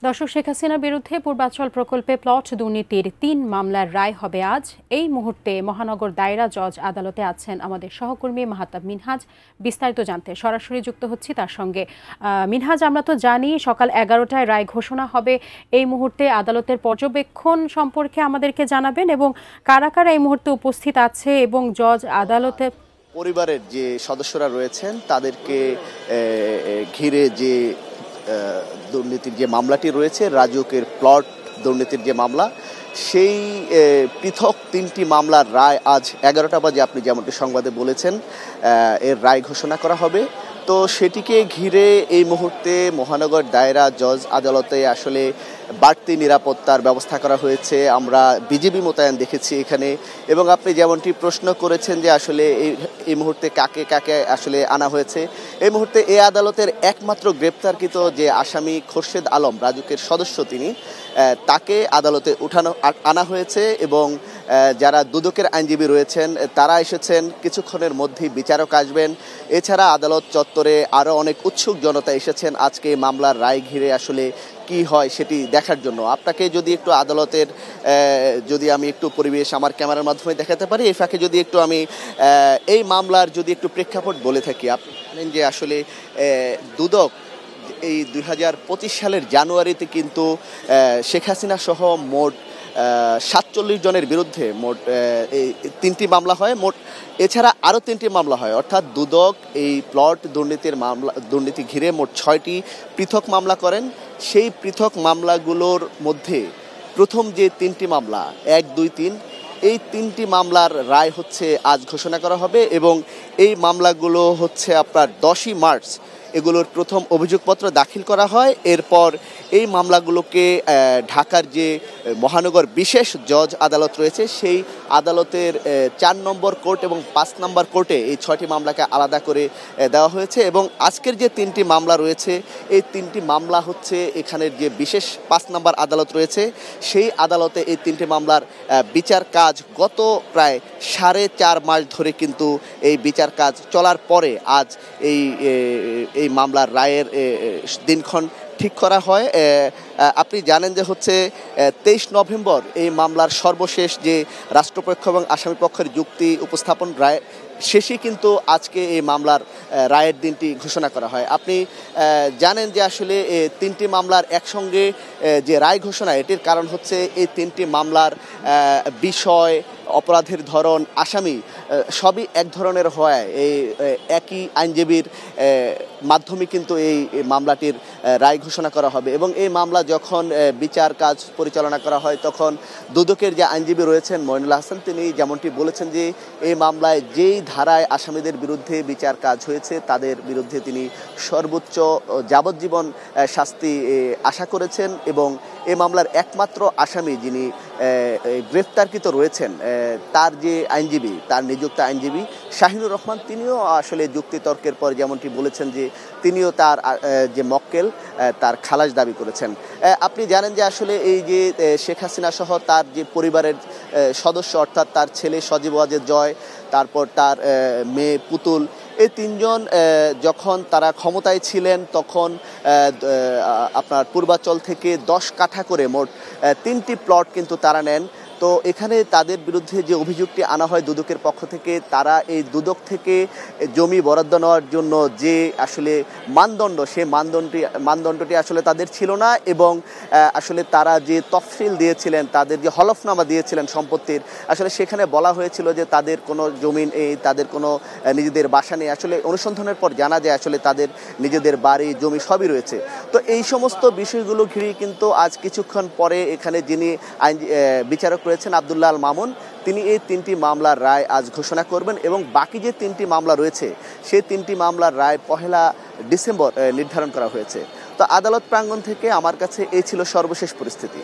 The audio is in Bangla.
দর্শক, শেখ হাসিনার বিরুদ্ধে পূর্বাচল প্রকল্পে প্লট দুর্নীতির ৩ মামলার রায় হবে আজ। এই মুহূর্তে মহানগর দায়রা জজ আদালতে আছেন আমাদের সহকর্মী মাহতাব মিনহাজ। বিস্তারিত জানতে সরাসরি যুক্ত হচ্ছি তার সঙ্গে। মিনহাজ, আমরা তো জানি সকাল 11টায় রায় ঘোষণা হবে। এই মুহূর্তে আদালতের পর্যবেক্ষণ সম্পর্কে আমাদেরকে জানাবেন এবং কারা কারা এই মুহূর্তে উপস্থিত আছে এবং জজ আদালতে পরিবারের যে সদস্যরা রয়েছেন তাদেরকে ঘিরে যে দুর্নীতির যে মামলাটি রয়েছে, রাজুকের প্লট দুর্নীতির যে মামলা, সেই পৃথক 3টি মামলার রায় আজ 11টা বাজে আপনি যেমনটি সংবাদে বলেছেন এর রায় ঘোষণা করা হবে। তো সেটিকে ঘিরে এই মুহূর্তে মহানগর দায়রা জজ আদালতে আসলে বাড়তি নিরাপত্তার ব্যবস্থা করা হয়েছে। আমরা বিজিবি মোতায়েন দেখেছি এখানে, এবং আপনি যেমনটি প্রশ্ন করেছেন যে আসলে এই মুহূর্তে কাকে কাকে আসলে আনা হয়েছে, এই মুহূর্তে এই আদালতের একমাত্র গ্রেপ্তারকৃত যে আসামি খোরশেদ আলম, রাজুকের সদস্য, তিনি তাকে আদালতে আনা হয়েছে এবং যারা দুদকের আইনজীবী রয়েছেন তারা এসেছেন। কিছুক্ষণের মধ্যেই বিচারক আসবেন। এছাড়া আদালত চত্বরে আরও অনেক উৎসুক জনতা এসেছেন আজকে মামলার রায় ঘিরে আসলে কি হয় সেটি দেখার জন্য। আপনাকে যদি একটু আদালতের যদি আমি একটু পরিবেশ আমার ক্যামেরার মাধ্যমে দেখাতে পারি, এই ফাঁকে যদি একটু আমি এই মামলার যদি একটু প্রেক্ষাপট বলে থাকি। আপনি জানেন যে আসলে দুদক এই 2025 সালের জানুয়ারিতে কিন্তু শেখ হাসিনা সহ মোট 47 জনের বিরুদ্ধে মোট এই 3টি মামলা হয়। মোট এছাড়া আরও 3টি মামলা হয়, অর্থাৎ দুদক এই প্লট দুর্নীতি ঘিরে মোট 6টি পৃথক মামলা করেন। সেই পৃথক মামলাগুলোর মধ্যে প্রথম যে 3টি মামলা 1, 2, 3, এই 3টি মামলার রায় হচ্ছে আজ ঘোষণা করা হবে এবং এই মামলাগুলো হচ্ছে আপনার 10ই মার্চ এগুলোর প্রথম অভিযোগপত্র দাখিল করা হয়। এরপর এই মামলাগুলোকে ঢাকার যে মহানগর বিশেষ জজ আদালত রয়েছে সেই আদালতের 4 নম্বর কোর্ট এবং 5 নম্বর কোর্টে এই 6টি মামলাকে আলাদা করে দেওয়া হয়েছে। এবং আজকের যে 3টি মামলা রয়েছে, এই 3টি মামলা হচ্ছে এখানের যে বিশেষ 5 নম্বর আদালত রয়েছে সেই আদালতে এই 3টি মামলার বিচার কাজ গত প্রায় 4.5 মাস ধরে কিন্তু এই বিচার কাজ চলার পরে আজ এই মামলার রায়ের দিনক্ষণ ঠিক করা হয়। আপনি জানেন যে হচ্ছে 23 নভেম্বর এই মামলার সর্বশেষ যে রাষ্ট্রপক্ষ এবং আসামি পক্ষের যুক্তি উপস্থাপন রায় শেষে কিন্তু আজকে এই মামলার রায়ের দিনটি ঘোষণা করা হয়। আপনি জানেন যে আসলে 3টি মামলার একসঙ্গে যে রায় ঘোষণা, এটির কারণ হচ্ছে এই 3টি মামলার বিষয়, অপরাধের ধরন, আসামি সবই এক ধরনের হয়। এই একই আইনজীবীর মাধ্যমে কিন্তু এই মামলাটির রায় ঘোষণা করা হবে এবং এই মামলা যখন বিচার কাজ পরিচালনা করা হয় তখন দুদকের যে আইনজীবী রয়েছেন মইনুল হাসান, তিনি যেমনটি বলেছেন যে এই মামলায় যেই ধারায় আসামিদের বিরুদ্ধে বিচার কাজ হয়েছে তাদের বিরুদ্ধে তিনি সর্বোচ্চ যাবজ্জীবন শাস্তি আশা করেছেন এবং এই মামলার একমাত্র আসামি যিনি গ্রেফতারকৃত রয়েছেন তার যে আইনজীবী, তার নিযুক্ত আইনজীবী শাহিনুর রহমান, তিনিও আসলে যুক্তিতর্কের পর যেমনটি বলেছেন যে তিনিও তার যে মক্কেল তার খালাস দাবি করেছেন। আপনি জানেন যে আসলে এই যে শেখ হাসিনা সহ তার যে পরিবারের সদস্য, অর্থাৎ তার ছেলে সজীব ওয়াজেদ জয়, তারপর তার মেয়ে পুতুল, এই 3 জন যখন তারা ক্ষমতায় ছিলেন তখন আপনার পূর্বাচল থেকে 10 কাঠা করে মোট 3টি প্লট কিন্তু তারা নেন। তো এখানে তাদের বিরুদ্ধে যে অভিযোগটি আনা হয় দুদকের পক্ষ থেকে, তারা এই দুদক থেকে জমি বরাদ্দ নেওয়ার জন্য যে আসলে মানদণ্ড, সেই মানদণ্ডটি আসলে তাদের ছিল না এবং আসলে তারা যে তফসিল দিয়েছিলেন, তাদের যে হলফনামা দিয়েছিলেন সম্পত্তির, আসলে সেখানে বলা হয়েছিল যে তাদের কোনো জমিন তাদের কোনো নিজেদের বাসা নেই। আসলে অনুসন্ধানের পর জানা যায় আসলে তাদের নিজেদের বাড়ি জমি সবই রয়েছে। তো এই সমস্ত বিষয়গুলো ঘিরে কিন্তু আজ কিছুক্ষণ পরে এখানে যিনি বিচারক রয়েছেন আব্দুল্লাহ আল মামুন, তিনি এই 3টি মামলার রায় আজ ঘোষণা করবেন এবং বাকি যে 3টি মামলা রয়েছে সেই 3টি মামলার রায় 1 ডিসেম্বর নির্ধারণ করা হয়েছে। তো আদালত প্রাঙ্গণ থেকে আমার কাছে এই ছিল সর্বশেষ পরিস্থিতি।